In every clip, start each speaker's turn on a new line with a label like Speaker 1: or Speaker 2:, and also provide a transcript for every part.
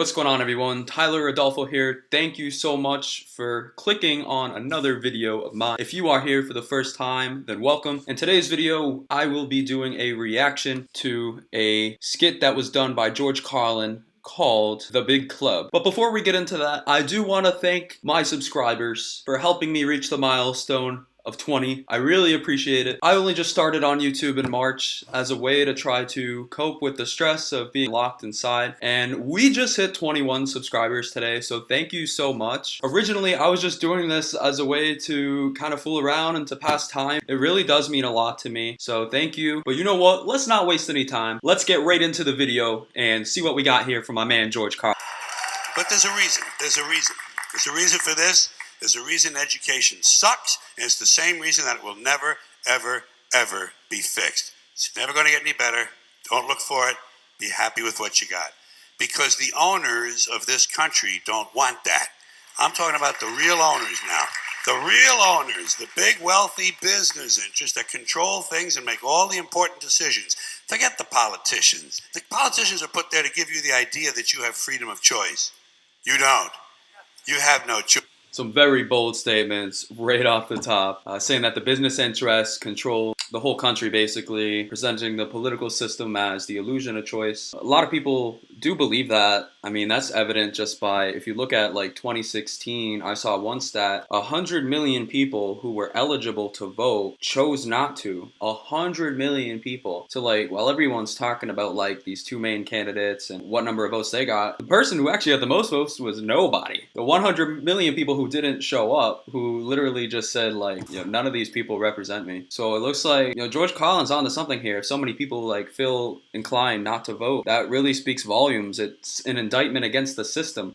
Speaker 1: what's going on everyone? Tyler Adolfo here. Thank you so much for clicking on another video of mine. If you are here for the first time, then welcome. In today's video, I will be doing a reaction to a skit that was done by George Carlin called The Big Club. But before we get into that, I do want to thank my subscribers for helping me reach the milestone of 20. I really appreciate it. I only just started on YouTube in March as a way to try to cope with the stress of being locked inside, and we just hit 21 subscribers today, so thank you so much. Originally, I was just doing this as a way to kind of fool around and to pass time. It really does mean a lot to me, so thank you. But you know what? Let's not waste any time. Let's get right into the video and see what we got here from my man George Carlin.
Speaker 2: But there's a reason. There's a reason. There's a reason for this. There's a reason education sucks, and it's the same reason that it will never, ever, ever be fixed. It's never going to get any better. Don't look for it. Be happy with what you got. Because the owners of this country don't want that. I'm talking about the real owners now. The real owners, the big wealthy business interests that control things and make all the important decisions. Forget the politicians. The politicians are put there to give you the idea that you have freedom of choice. You don't. You have no choice.
Speaker 1: Some very bold statements right off the top, saying that the business interests control the whole country, basically presenting the political system as the illusion of choice. A lot of people do believe that. I mean, that's evident just by, if you look at like 2016, I saw one stat, 100 million people who were eligible to vote chose not to. 100 million people. So like, while everyone's talking about like these two main candidates and what number of votes they got, the person who actually had the most votes was nobody. The 100 million people who didn't show up, who literally just said like, you know, none of these people represent me. So it looks like, you know, George Carlin's onto something here. If so many people like feel inclined not to vote, that really speaks volumes. It's an indictment against the system.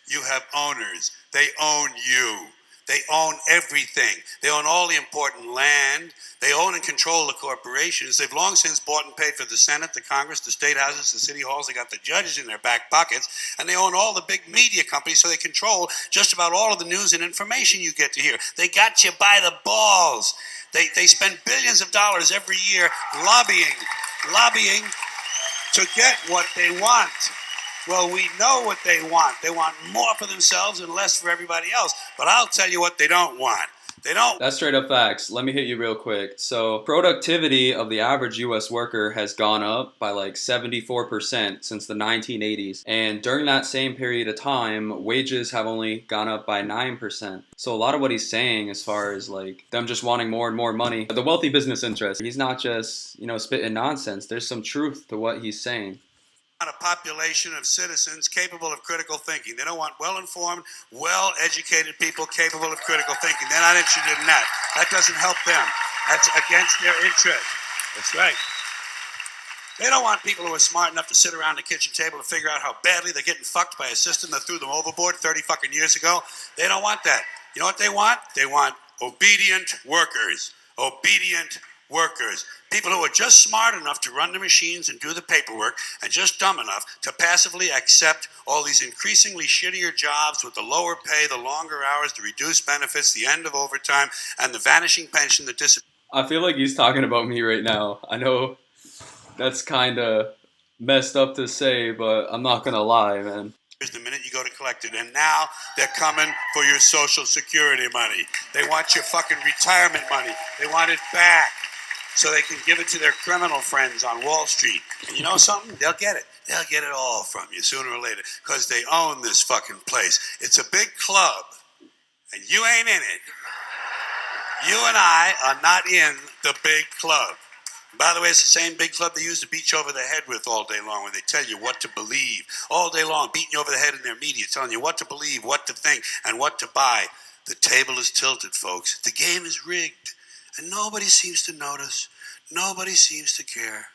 Speaker 2: You have owners. They own you. They own everything. They own all the important land. They own and control the corporations. They've long since bought and paid for the Senate, the Congress, the state houses, the city halls. They got the judges in their back pockets. And they own all the big media companies, so they control just about all of the news and information you get to hear. They got you by the balls. They spend billions of dollars every year lobbying to get what they want. Well, we know what they want. They want more for themselves and less for everybody else. But I'll tell you what they don't want. They don't.
Speaker 1: That's straight up facts. Let me hit you real quick. So productivity of the average US worker has gone up by like 74% since the 1980s. And during that same period of time, wages have only gone up by 9%. So a lot of what he's saying as far as like them just wanting more and more money, the wealthy business interest, he's not just, you know, spitting nonsense. There's some truth to what he's saying.
Speaker 2: A population of citizens capable of critical thinking. They don't want well-informed, well-educated people capable of critical thinking. They're not interested in that. That doesn't help them. That's against their interest. That's right. They don't want people who are smart enough to sit around the kitchen table and figure out how badly they're getting fucked by a system that threw them overboard 30 fucking years ago. They don't want that. You know what they want? They want obedient workers. Obedient workers. People who are just smart enough to run the machines and do the paperwork and just dumb enough to passively accept all these increasingly shittier jobs with the lower pay, the longer hours, the reduced benefits, the end of overtime, and the vanishing pension that disappears.
Speaker 1: I feel like he's talking about me right now. I know that's kind of messed up to say, but I'm not going to lie, man.
Speaker 2: The minute you go to collect it, and now they're coming for your Social Security money. They want your fucking retirement money. They want it back, so they can give it to their criminal friends on Wall Street. And you know something? They'll get it. They'll get it all from you sooner or later because they own this fucking place. It's a big club, and you ain't in it. You and I are not in the big club. By the way, it's the same big club they use to beat you over the head with all day long when they tell you what to believe. All day long, beating you over the head in their media, telling you what to believe, what to think, and what to buy. The table is tilted, folks. The game is rigged. And nobody seems to notice. Nobody seems to care.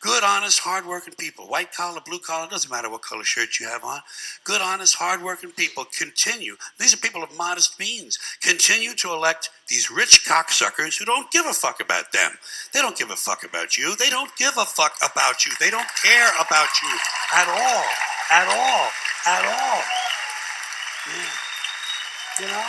Speaker 2: Good, honest, hard-working people, white collar, blue collar, doesn't matter what color shirt you have on. Good, honest, hard-working people continue. These are people of modest means. Continue to elect these rich cocksuckers who don't give a fuck about them. They don't give a fuck about you. They don't give a fuck about you. They don't care about you at all. At all. At all. Yeah. You know?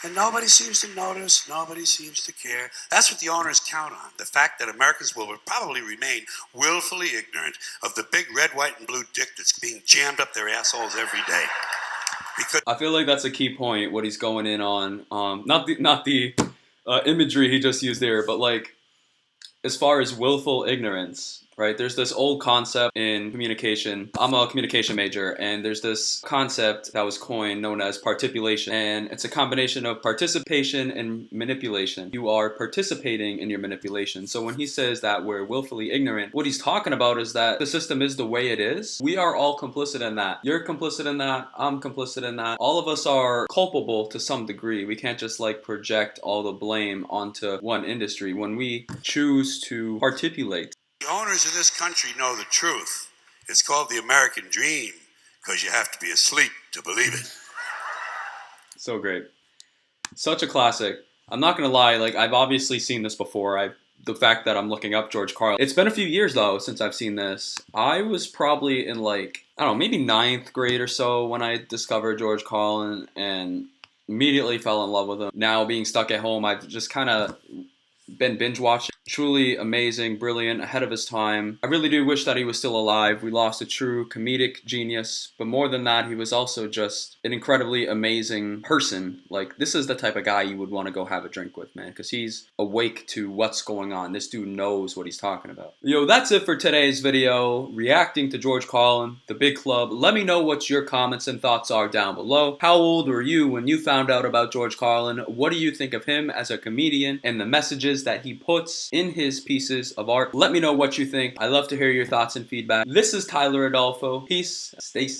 Speaker 2: And nobody seems to notice, nobody seems to care. That's what the owners count on. The fact that Americans will probably remain willfully ignorant of the big red, white, and blue dick that's being jammed up their assholes every day. Because
Speaker 1: I feel like that's a key point, what he's going in on. Not the imagery he just used there, but like as far as willful ignorance, right? There's this old concept in communication. I'm a communication major, and there's this concept that was coined known as partipulation. And it's a combination of participation and manipulation. You are participating in your manipulation. So when he says that we're willfully ignorant, what he's talking about is that the system is the way it is. We are all complicit in that. You're complicit in that. I'm complicit in that. All of us are culpable to some degree. We can't just like project all the blame onto one industry when we choose to partipulate.
Speaker 2: the owners of this country know the truth. It's called the American dream because you have to be asleep to believe it.
Speaker 1: So great. Such a classic. I'm not gonna lie, like I've obviously seen this before. The fact that I'm looking up George Carlin. It's been a few years though since I've seen this. I was probably in like, I don't know, maybe 9th grade or so when I discovered George Carlin and immediately fell in love with him. Now being stuck at home, I've just kind of been binge watching. Truly amazing, brilliant, ahead of his time. I really do wish that he was still alive. We lost a true comedic genius, but more than that, he was also just an incredibly amazing person. Like, this is the type of guy you would want to go have a drink with, man, because he's awake to what's going on. This dude knows what he's talking about. Yo, that's it for today's video, reacting to George Carlin, The Big Club. Let me know what your comments and thoughts are down below. How old were you when you found out about George Carlin? What do you think of him as a comedian and the messages that he puts in his pieces of art? Let me know what you think. I love to hear your thoughts and feedback. This is Tyler Adolfo. Peace. Stay safe.